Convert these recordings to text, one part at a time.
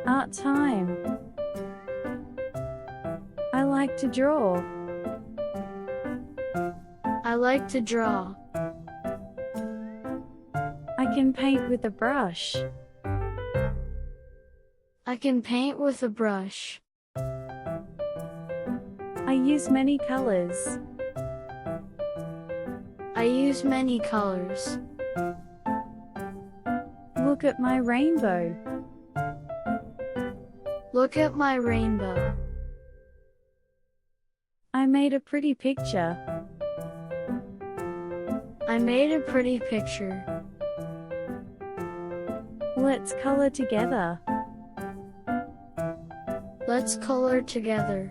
Art time. I like to draw. I like to draw. I can paint with a brush. I can paint with a brush. I use many colors. I use many colors. Look at my rainbow. Look at my rainbow. I made a pretty picture. I made a pretty picture. Let's color together. Let's color together.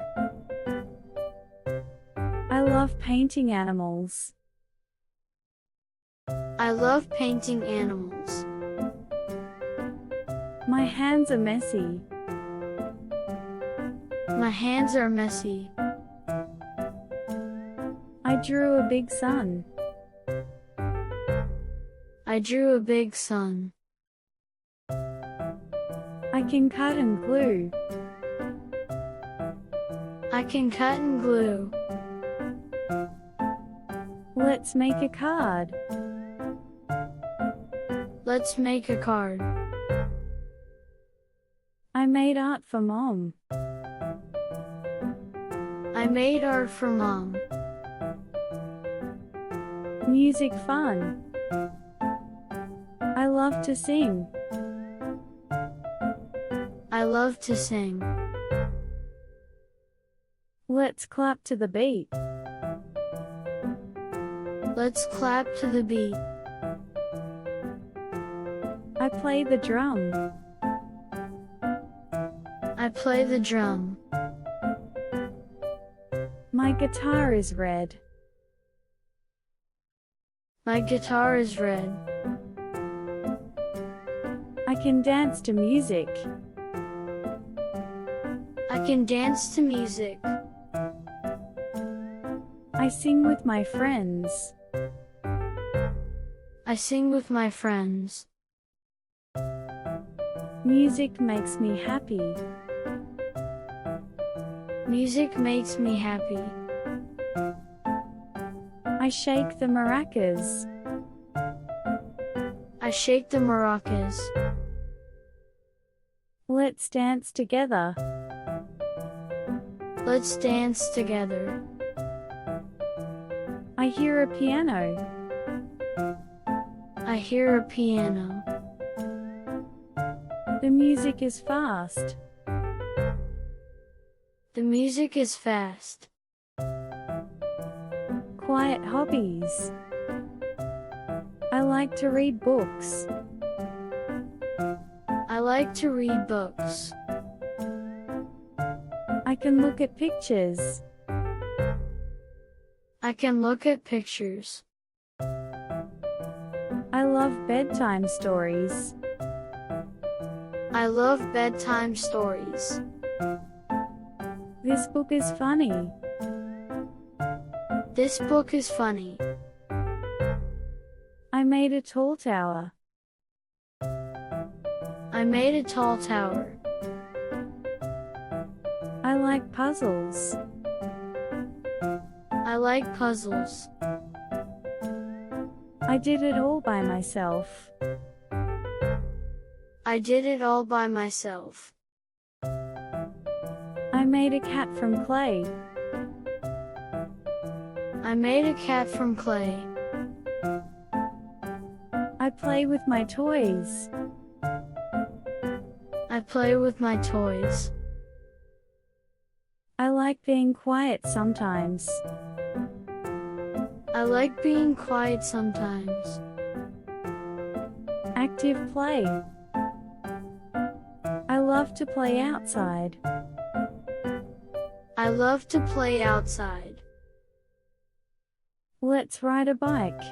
I love painting animals. I love painting animals. My hands are messy. My hands are messy. I drew a big sun. I drew a big sun. I can cut and glue. I can cut and glue. Let's make a card. Let's make a card. I made art for Mom. I made art for Mom. Music fun. I love to sing. I love to sing. Let's clap to the beat. Let's clap to the beat. I play the drum. I play the drum. My guitar is red. My guitar is red. I can dance to music. I can dance to music. I sing with my friends. I sing with my friends. Music makes me happy. Music makes me happy. I shake the maracas. I shake the maracas. Let's dance together. Let's dance together. I hear a piano. I hear a piano. The music is fast. The music is fast. Quiet hobbies. I like to read books. I like to read books. I can look at pictures. I can look at pictures. I love bedtime stories. I love bedtime stories. This book is funny. This book is funny. I made a tall tower. I made a tall tower. I like puzzles. I like puzzles. I did it all by myself. I did it all by myself. I made a cat from clay. I made a cat from clay. I play with my toys. I play with my toys. I like being quiet sometimes. I like being quiet sometimes. Active play. I love to play outside. I love to play outside. Let's ride a bike.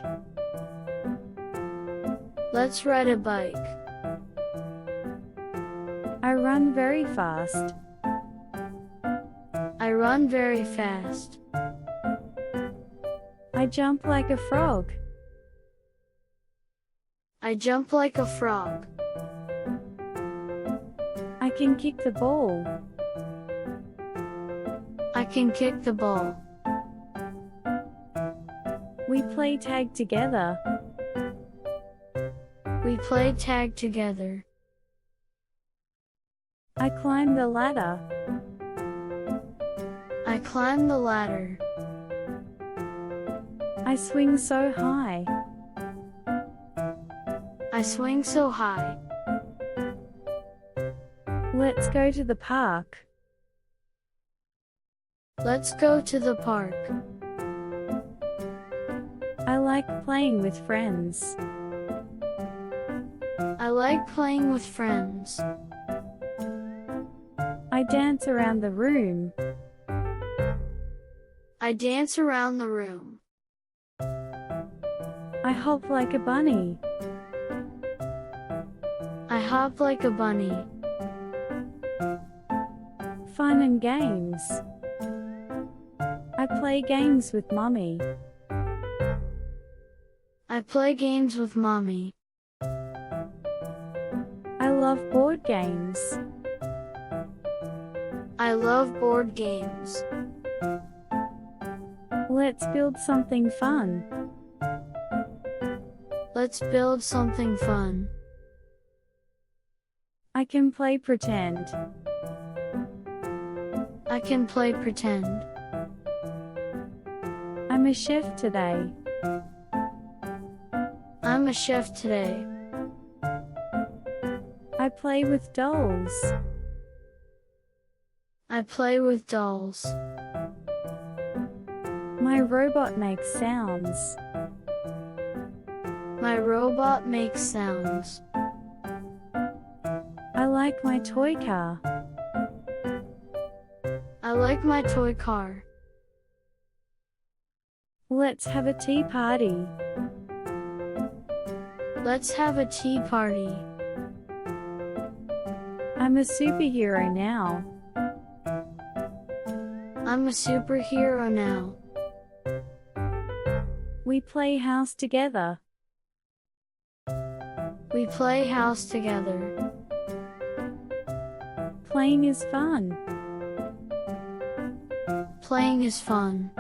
Let's ride a bike. I run very fast. I run very fast. I jump like a frog. I jump like a frog. I can kick the ball. I can kick the ball. We play tag together. We play tag together. I climb the ladder. I climb the ladder. I swing so high. I swing so high. Let's go to the park. Let's go to the park. I like playing with friends. I like playing with friends. I dance around the room. I dance around the room. I hop like a bunny. I hop like a bunny. Fun and games. I play games with Mummy. I play games with Mommy. I love board games. I love board games. Let's build something fun. Let's build something fun. I can play pretend. I can play pretend. I'm a chef today. I'm a chef today. I play with dolls. I play with dolls. My robot makes sounds. My robot makes sounds. I like my toy car. I like my toy car. Let's have a tea party. Let's have a tea party. I'm a superhero now. I'm a superhero now. We play house together. We play house together. Playing is fun. Playing is fun.